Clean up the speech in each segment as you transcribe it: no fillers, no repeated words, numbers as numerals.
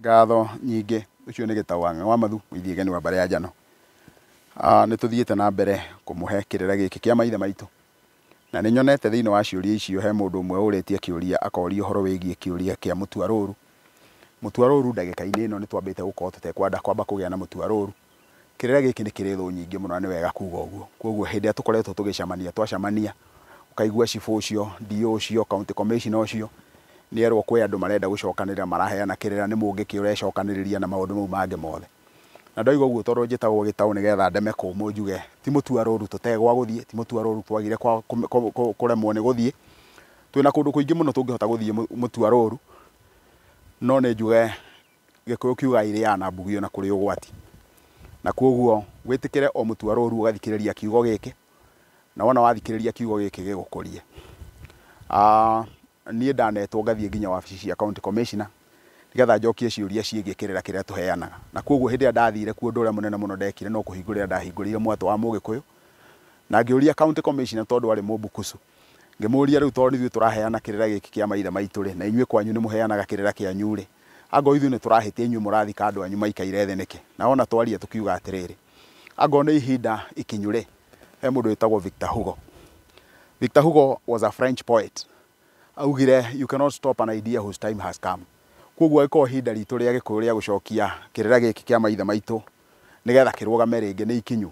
Ngatho nyingĩ ucio nĩ Gĩtaũ wa Mathu mũithiĩgeni wa mbare ya njano. Nĩ tũthiĩte na mbere kũmũhe kĩrĩra gĩkĩ kĩa maithe maitũ, na nĩ nyonete thĩinĩ wa ciũria icio he mũndũ ũmwe ũrĩtie kĩũria akoria ũhoro wĩgiĩ kĩũria kĩa mũtuarũrũ. Mũtuarũrũ ndagĩka-inĩ ĩno nĩ twambĩte gũkorwo tũtekwamba kũgĩa na mũtuarũrũ. Kĩrĩra gĩkĩ nĩ kĩrĩ thũ nyingĩ mũno na nĩ wega kuga ũguo. Koguo hĩndĩ ĩrĩa tũkoretwo tũgĩcemania twacemania ũkaigua cibũ ũcio, DO ũcio, county commissioner ũcio nĩ erwo kwĩ andũ marenda gũcokanĩrĩra maraheana kĩrĩra nĩ mũngĩkĩ ũrecokanĩrĩria na maũndũ mau mangĩ mothe. Na ndoiga ũguo tondũ njĩtagwo Gĩtaũ nĩgetha ndeme kũmũ njuge ti mũtuarũrũ tũtegwa gũthiĩ, ti mũtuarũrũ twagire kũremwo nĩ gũthiĩ. Twĩna kũndũ kũingĩ mũno tũngĩhota gũthiĩ mũtuarũrũ, no nĩ njuge Gĩkũyũ kiuga ĩrĩaga na mbugio na kũrĩ ũgwati. Na koguo wĩtĩkĩre o mũtuarũrũ ũgathikĩrĩria kiugo gĩkĩ, na wona wathikĩrĩria kiugo gĩkĩ gĩgũkũrie. Niĩ ndanetwo ngathiĩ nginya wabici cia county commissioner nĩgetha njokie ciũria ciĩgiĩ kĩrĩra kĩrĩa tũheanaga. Na koguo hĩndĩ ĩrĩa ndathire kuo ũndũ ũrĩa mũnene mũno ndekire no kũhingũrĩra ndahingũrĩire mwatũ wa Mũgĩkũyũ, na ngĩũria county commissioner tondũ arĩ Mũmbukusu, ngĩmũria rĩu tondũ ithuĩ tũraheana kĩrĩra gĩkĩ kĩa maithe maitũ-rĩ, na inyuĩ kwanyu nĩ mũheanaga kĩrĩra kĩanyu-rĩ, anga ithuĩ nĩ tũrahĩtia inyuĩ mũrathika andũ anyu maikaire thĩ nĩkĩ? Na ona twaria tũkiuga atĩrĩrĩ, anga nĩ ihinda ikinyu-rĩ, he mũndũ wĩtagwo Victor Hugo. Victor Hugo was a French poet. Augire you cannot stop an idea whose time has come. Koguo ĩkorwo ihinda ritũ rĩa Gĩkũyũ rĩa gũcokia kĩrĩra gĩkĩ kĩa maithe maitũ nĩgetha kĩrũgame rĩngĩ nĩ ikinyu.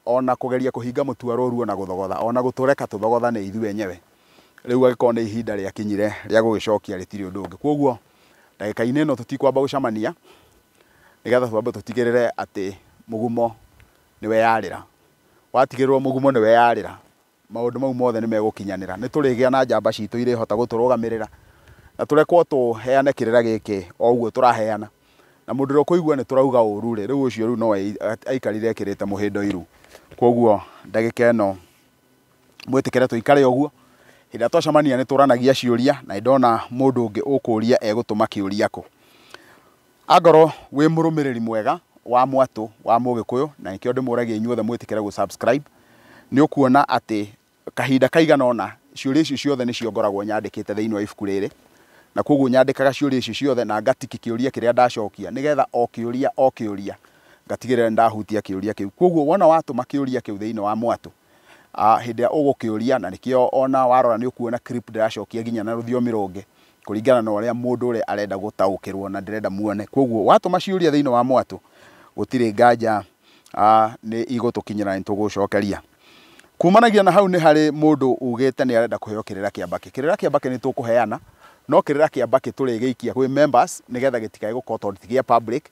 Ona kũgeria kũhinga mũtuarũrũ ona gũthogotha, ona gũtũreka tũthogotha nĩ ithuĩ enyewe. Rĩu agĩkorwo nĩ ihinda rĩakinyire rĩa gũgĩcokia rĩtirĩ ũndũ ũngĩ. Koguo ndagĩka-inĩ ĩno tũtikwamba gũcemania nĩgetha twambe tũtigĩrĩre atĩ mũgumo nĩwe yarĩra. Watigĩrĩrwo mũgumo nĩwe yarĩra, maũndũ mau mothe nĩ megũkinyanĩra. Nĩ tũrĩgĩa na njamba citũ irĩhota gũtũrũgamĩrĩra na tũrekwo tũheane kĩrĩra gĩkĩ o ũguo tũraheana. Na mũndũ ũrĩa ũkũigua nĩ tũrauga ũru-rĩ, rĩu ũcio rĩu no aikarire ekĩrĩte mũhĩndo iru. Koguo ndagĩka ĩno mwĩtĩkĩre tũikare ũguo. Hĩndĩ ĩrĩa twacemania nĩ tũranagia ciũria na ndona mũndũ ũngĩ ũkũria egũtũma kĩũria kũ. Angorwo wĩ mũrũmĩrĩri mwega wa mwatũ wa Mũgĩkũyũ, na nĩkĩo ndĩmũragia inyuothe mwĩtĩkĩre gũ-subscribe, nĩ ũkuona atĩ kahinda kaigana ũna ciũria icio ciothe nĩcio ngoragwo nyandĩkĩte thĩinĩ wa ibuku rĩrĩ, na koguo nyandĩkaga ciũria icio ciothe na ngatiki kĩũria kĩrĩa ndacokia nĩgetha o kĩũria ngatigĩrĩra ndahutia kĩũria kĩu. Koguo wona watũma kĩũria kĩu thĩinĩ wa mwatũ, hĩndĩ ĩrĩa ũgũkĩũria, na nĩkĩo ona warora nĩ ũkuona clip ndĩracokia nginya na rũthiomi rũngĩ kũringana na ũrĩa mũndũ ũrĩa arenda gũtaũkĩrwo na ndĩrenda muone. Koguo watũma ciũria thĩinĩ wa mwatũ gũtirĩ nganja nĩ igũtũkinyĩra nĩ tũgũcokeria. Kumanagia na hau nĩ harĩ mũndũ ugĩte nĩ arenda kũheo kĩrĩra kĩa mbakĩ. Kĩrĩra kĩa mbakĩ nĩ tũkũheana, no kĩrĩra kĩa mbakĩ tũrĩgĩikia gwĩ members nĩgetha gĩtikae gũkorwo tondũ ti gĩa public.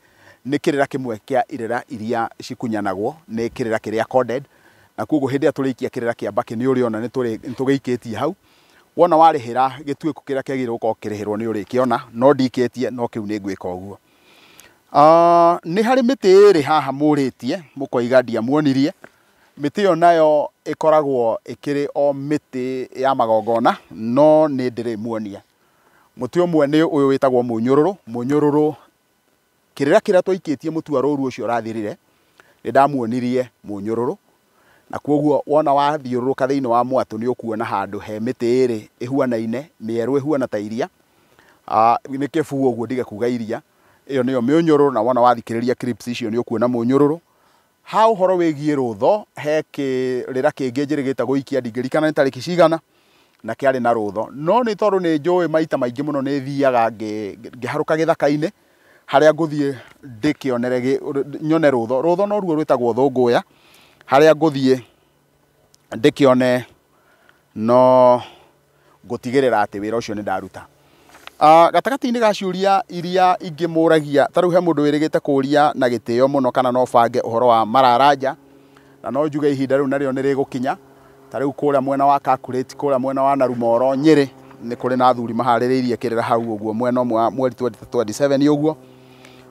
Nĩ kĩrĩra kĩmwe kĩa irĩra iria cikunyanagwo, nĩ kĩrĩra kĩrĩa coded, na koguo hĩndĩ ĩrĩa tũrĩikia kĩrĩra kĩa mbakĩ nĩ ũrĩona nĩ tũgĩikĩtie hau. Wona warĩhĩra gĩtuĩko kĩrĩa kĩagĩrĩirwo gũkorwo kĩrĩhĩrwo nĩ ũrĩkĩona, no ndikĩtie, no kĩu nĩ ngwĩka ũguo. Nĩ harĩ mĩtĩ ĩrĩ haha mũrĩtie mũkoiga ndiamuonirie. Mĩtĩ ĩyo nayo ĩkoragwo ĩkĩrĩ o mĩtĩ ya magongona, no nĩ ndĩrĩmuonia. Mũtĩ ũmwe nĩ ũyũ wĩtagwo mũnyũrũrũ. Mũnyũrũrũ kĩrĩra kĩrĩa twaikĩtie mũtuarũrũ ũcio ũrathirire nĩ ndamuonirie mũnyũrũrũ, na koguo wona wathiũrũrũka thĩinĩ wa mwatũ nĩ ũkuona handũ he mĩtĩ ĩrĩ ĩhuanaine, mĩerũ ĩhuana ta iria, nĩ kĩbuu ũguo ndige kuga iria, ĩyo nĩyo mũnyũrũrũ. Na wona wathikĩrĩria clips icio nĩ ũkuona mũnyũrũrũ. Ha ũhoro wĩgiĩ rũtho, he kĩrĩra kĩngĩ njĩrĩgĩte gũikia ndingĩrikana nĩ tarĩki cigana na kĩarĩ na rũtho, no nĩ tondũ nĩ njũĩ maita maingĩ mũno nĩ thiaga ngĩharũka gĩthaka-inĩ harĩa ngũthiĩ ndĩkĩonere nyone rũtho. Rũtho no ruo rwĩtagwo thũngũya, harĩa ngũthiĩ ndĩkĩone, no ngũtigĩrĩra atĩ wĩra ũcio nĩ ndaruta. Gatagatĩ-inĩ ga ciũria iria ingĩmũragia, ta rĩu he mũndũ wĩrĩgĩte kũria na gĩtĩo mũno kana no bange ũhoro wa mararanja, na no njuge ihinda rĩu narĩo nĩ rĩgũkinya. Ta rĩu kũrĩa mwena wa Kakurĩti, kũrĩa mwena wa Narumoro, Nyĩrĩ, nĩ kũrĩ na athuri maharĩrĩirie kĩrĩra hau ũguo mwena ũmwe wa mweri 2027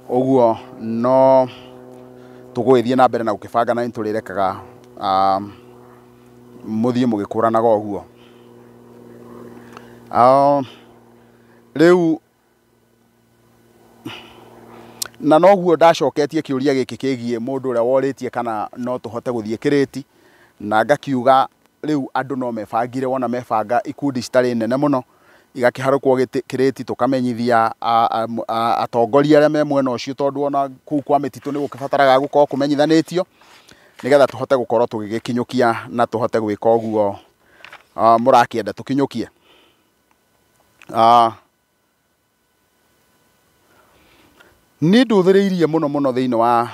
ũguo no tũgũgĩthiĩ na mbere na gũkĩbanga na nĩ tũrĩrekaga mũthiĩ mũgĩkũranaga ũguo. Rĩu na noguo ndacoketie kĩũria gĩkĩ kĩgiĩ mũndũ ũrĩa worĩtie kana no tũhote gũthiĩ Kĩrĩti, na ngakiuga rĩu andũ no mebangire, wona mebanga ikundi citarĩ nene mũno igakiharukwo kiriti tukamenyithia atongoria aria me mwena ucio tondu ona kuu kwa mititu ni gukibataraga gukorwo kumenyithanitio nigetha tuhote gukorwo tugigikinyukia na tuhote gwika uguo murakienda tukinyukie. Ni nduthiriirie muno thiini wa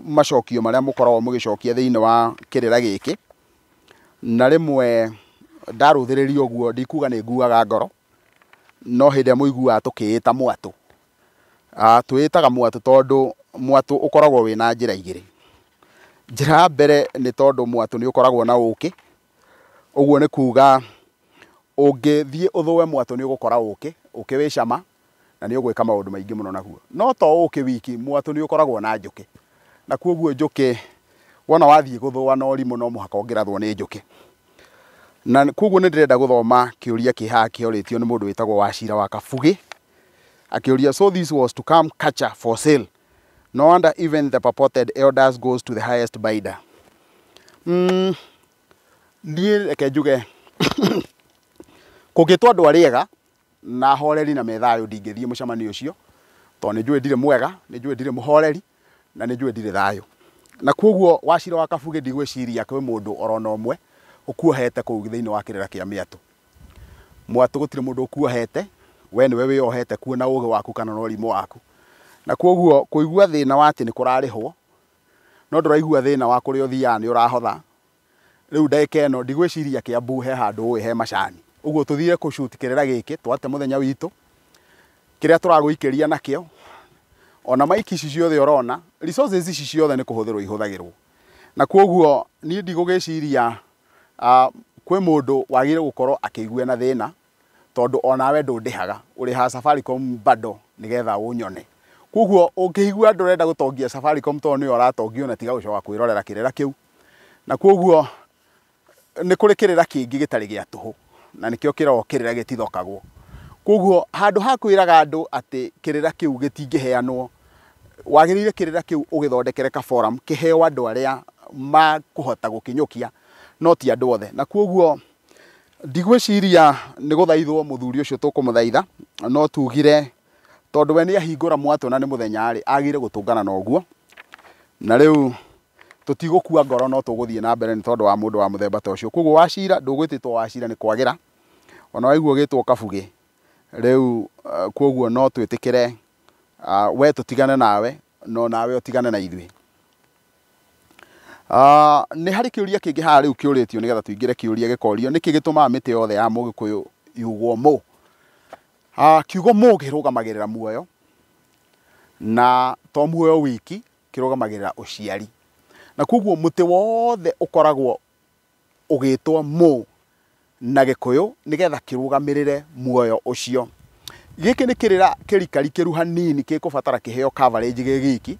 macokio maria mukoragwo mugicokia thiini wa kirira giki, na rimwe ndaruthiriria uguo ndikuga ni nguaga ngoro, no hindi ya muiguaga tukiita mwatu. Twitaga mwatu tondu mwatu ukoragwo wina njira igiri. Njira ya mbere ni tondu mwatu ni ukoragwo na uki, uguo ni kuga ungithie uthuwe mwatu ni ugukora uki wi cama na ni ugwika maundu maingi muno naguo. No to uki wiki, mwatu ni ukoragwo na njuki, na koguo njuki wona wathie guthuwa no rimu no muhaka ungirathwo ni njuki. Na koguo ni ndirenda guthoma kiuria kiha kioritio ni mundu witagwo Wachira wa Kabugi akiuria, so this was to come catcher for sale, no wonder even the purported elders goes to the highest bidder. Ni reke njuge kugitwa andu ariega na horeri na methayo ndingithie mucemani ucio, to ni njui ndire mwega, ni njui ndire muhoreri na ni njui ndire thayo. Na koguo Wachira wa Kabugi ndigwiciria kwi mundu orona umwe ukuohete kuu thiini wa kirira kia miatu. Mwatu gutire mundu ukuohete, we niwe wiohete kuo na ugi waku kana no rimu waku. Na koguo kuigua thina wa ati ni kurarihwo no nduraigua thina wa kuria uthia ni urahotha. Riu ndeka ino ndigwiciria Kiambu he handu uwi he macani, uguo tuthire ku shoot kirira giki twate muthenya witu kiria turaguikiria nakio. Ona maiki ici ciothe urona resources ici ciothe ni kuhuthirwo ihuthagirwo, na koguo ni ndigugiciria kwi mundu wagire gukorwo akigua na thina tondu onawe ndundihaga uri ha Safaricom bado nigetha unyone. Koguo ungihigua ndurenda gutongia Safaricom tondu ni uratongio na tiga gucoka kwirorera kirira kiu. Na koguo ni kuri kirira kingi gitari gia tuhu na nikio kirao kirira gitithokagwo. Koguo handu ha kwiraga andu ati kirira kiu gitingiheanwo, wagirire kirira kiu ugithondekere ka forum kiheo andu aria makuhota gukinyukia, no ti andu othe. Na koguo ndigwiciria ni guthaithwo muthuri ucio tukumuthaitha, no tugire tondu we ni ahingura mwatu na ni muthenya ari agire gutungana na uguo. Na riu tutigukua ngoro no tuguthie na mbere ni tondu wa mundu wa muthemba ta ucio. Koguo Wachira ndugwititwo Wachira ni kwagira, ona waigua gitwo Kabugi. Riu koguo no twitikire we tutigane nawe no nawe utigane na ithui. Ni hari kiuria kingi ha riu kiuritio nigetha tuingire kiuria gikorio, niki gituma miti yothe ya Mugikuyu yugwo mu. Kiugo mu girugamagirira muoyo, na to muoyo wiki kirugamagirira uciari. Na koguo muti wothe ukoragwo ugitwa mu na Gikuyu nigetha kirugamirire muoyo ucio. Giki ni kirira kirikari kiruha nini kikubatara kiheo coverage gigiki,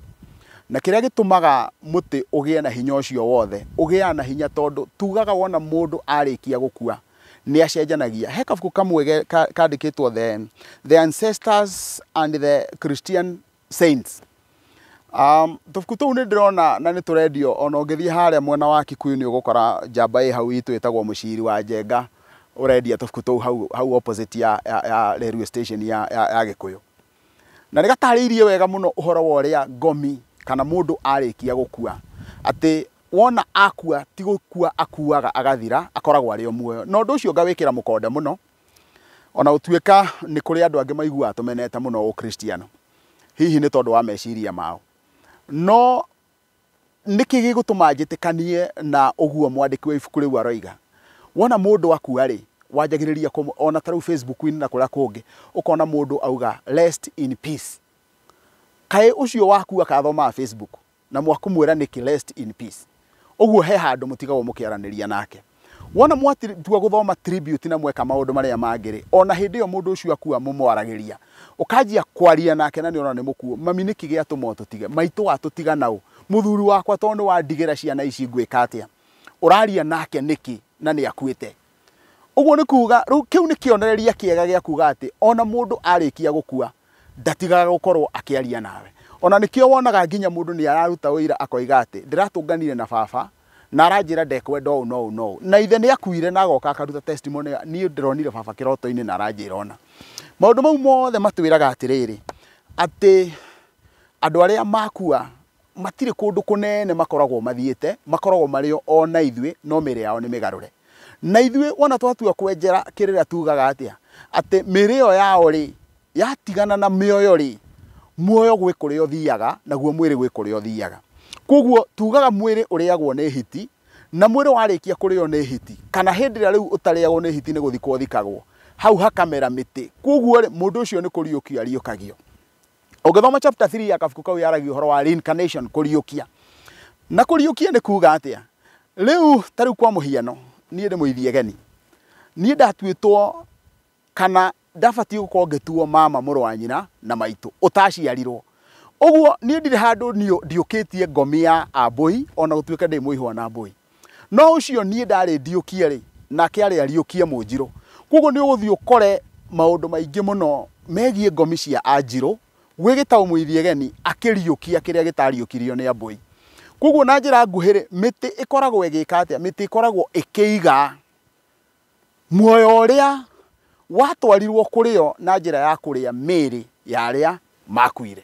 na kiria gitumaga muti ugie na hinya ucio wothe ugia na hinya tondu tugaga wona mundu arikia gukua ni acenjanagia. He kabuku kamwe kandikitwo the ancestors and the Christian saints. Tubuku tuu ni ndirona na ni turendio, ona ungithie haria mwena wa Kikuyu ni ugukora njamba hau itu itagwo Muciri wa Njenga urendia tubuku tuu hau opposite ya railway station ya Gikuyu. Na nigatariirie wega muno uhoro wa uria ngomi kana mundu arikia gukua ati wona akua ti gukua akuaga agathira, akoragwo ari o muoyo. No ndu ucio ngawikira mukonde muno, ona utuika ni kuri andu angi maigua tumenete muno o Kristiano, hihi ni tondu wa meciria mao. No niki gigutuma njitikanie na uguo mwandiki wa ibuku riu aroiga, wona mundu akua ri wanjagiriria ona taru Facebook na kuria kungi ukona mundu auga rest in peace. Kai ucio waku akathoma Facebook na mwakumwira niki rest in peace, uguo he handu mutigagwo mukiaraniria nake. Wona mwatua guthoma tribute na mweka maundu maria mangiri, ona hindi yo mundu ucio akua mumwaragiria ukajia kwaria nake na ni ona ni mukuo, mami niki giatuma tutige maitu atutiga nao, muthuri wakwa tondu wa ndigira ciana ici ngwika atia, uraria nake niki na ni akuite. Uguo ni kuga riu kiu ni kionereria kiega gia kuga ati ona mundu arikia gukua ndatigaga gukorwo akiaria nawe. Ona nikio wonaga nginya mundu ni araruta wira akoiga ati ndiratunganire na baba na aranjira ndekwenda ũũ no ũũ no ũũ, na ithe nĩ akuire na agoka akaruta testimony, niĩ ndĩronire baba kĩroto-inĩ na aranjĩra ona maũndũ mau mothe matwĩraga atĩrĩrĩ atĩ andũ arĩa makua matirĩ kũndũ kũnene makoragwo mathiĩte, makoragwo marĩ o na ithuĩ, no mĩĩrĩ yao nĩ mĩgarũre. Na ithuĩ wona twatua kwenjera kĩrĩra tugaga atĩa atĩ mĩĩrĩ ĩyo yao rĩ yatigana na mĩoyo rĩ, muoyo gwĩ kũrĩa ũthiaga naguo mwĩrĩ gwĩ kũrĩa ũthiaga. Koguo tugaga mwĩrĩ ũrĩagwo nĩ hiti, na mwĩrĩ warĩkia kũrĩo nĩ hiti kana hĩndĩ ĩrĩa rĩu ũtarĩagwo nĩ hiti nĩ gũthikwo thikagwo, hau hakamera mĩtĩ. Koguo rĩ mũndũ ũcio nĩ kũriũkio ariũkagio. Ũngĩthoma chapter 3 ya kabuku kau yaragia ũhoro wa reincarnation, kũriũkia. Na kũriũkia nĩ kuga atĩa? Rĩu ta rĩu kwa mũhiano niĩ ndĩ mũithiegeni, niĩ ndatuĩtwo kana ndabatiĩ gũkorwo ngĩtuo mama mũrũ wa nyina na maitũ ũtaciarirwo. Ũguo niĩ ndirĩ handũ ndiũkĩtie ngomi ya Ambũi ona gũtuĩka ndĩ mũihwa na Ambũi. No ũcio niĩ ndarĩ ndiũkie rĩ, nake arĩ ariũkie Mũnjirũ. Koguo nĩ ũgũthiĩ ũkore maũndũ maingĩ mũno megiĩ ngomi cia Anjirũ gwĩ gĩtaũ mũithiegeni akĩriũkia kĩrĩa gĩtariũkirio nĩ Ambũi. Koguo na njĩra nguhĩ rĩ, mĩtĩ ĩkoragwo ĩgĩka atĩa? Mĩtĩ ĩkoragwo ĩkĩiga muoyo ũrĩa watwarirwo kũrĩo na njĩra ya kũrĩa mĩĩrĩ ya arĩa makuire.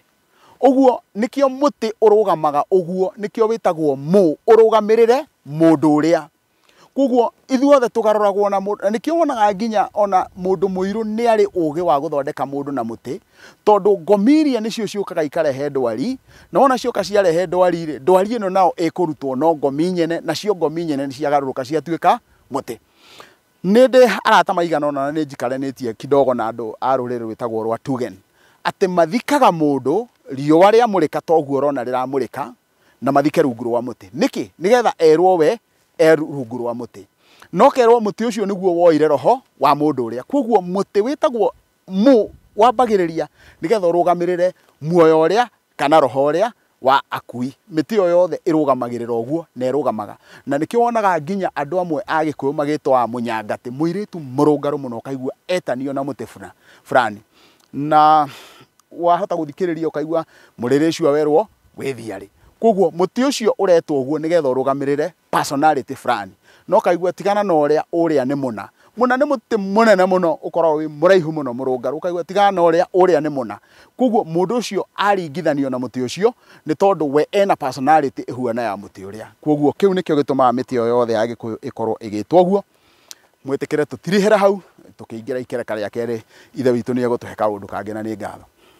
Ũguo nĩkĩo mũtĩ ũrũgamaga ũguo, nĩkĩo wĩtagwo mũ ũrũgamĩrĩre mũndũ ũrĩa. Koguo ithuothe tũgarũragwo na mũndũ, na nĩkĩo wonaga nginya ona mũndũ mũirũ nĩ arĩ ũũgĩ wa gũthondeka mũndũ na mũtĩ, tondũ ngomi iria nĩcio ciũkaga ikarehe ndwari, na wona cioka ciarehe ndwari rĩ, ndwari ĩno nao ĩkũrutwo no ngomi nyene, nacio ngomi nyene nĩ ciagarũrũka ciatuĩka mũtĩ. Nĩ ndĩ arata maigana ona nĩ njikaranĩtie kidogo na andũ a rũrĩrĩ rwĩtagwo rwa Tugen, atĩ mathikaga mũndũ riũa rĩamũrĩka ta ũguo ũrona rĩramũrĩka, na mathike rungu rwa mũtĩ. Nĩkĩ? Nĩgetha erwo we rungu rwa mũtĩ, no kerwo mũtĩ ũcio nĩguo woire roho wa mũndũ ũrĩa. Koguo mũtĩ wĩtagwo mũ wambagĩrĩria nĩgetha ũrũgamĩrĩre muoyo ũrĩa kana roho ũrĩa wa akui. Mĩtĩ ĩyo yothe ĩrũgamagĩrĩra ũguo na ĩrũgamaga, na nĩkĩo wonaga nginya andũ amwe a Gĩkũyũ magĩtwo mũnyangatĩ, mũirĩtu mũrũngarũ mũno ũkaigua etanio na mũtĩ fulani, na wahota gũthikĩrĩria ũkaigua mũrĩrĩ ũcio werwo wĩthiarĩ. Koguo mũtĩ ũcio ũretwo ũguo nĩgetha ũrũgamĩrĩre personality fulani, no kaigua tigana na ũrĩa nĩ mũna. Mũna nĩ mũtĩ mũnene mũno ũkoragwo wĩ mũraihu mũno mũrũngarũ, ũkaigua tigana na ũrĩa nĩ mũna. Koguo mũndũ ũcio aringithanio na mũtĩ ũcio nĩ tondũ we ena personality ĩhuana ya mũtĩ ũrĩa. Koguo kĩu nĩkĩo gĩtũmaga mĩtĩ ĩyo yothe ya Gĩkũyũ ĩkorwo ĩgĩtwo ũguo. Mwĩtĩkĩre tũtirihĩra hau, tũkĩingĩra ikereka rĩa kerĩ, ithe witũ nĩ egũtũhe kaũndũ kangĩ na nĩ ngatho.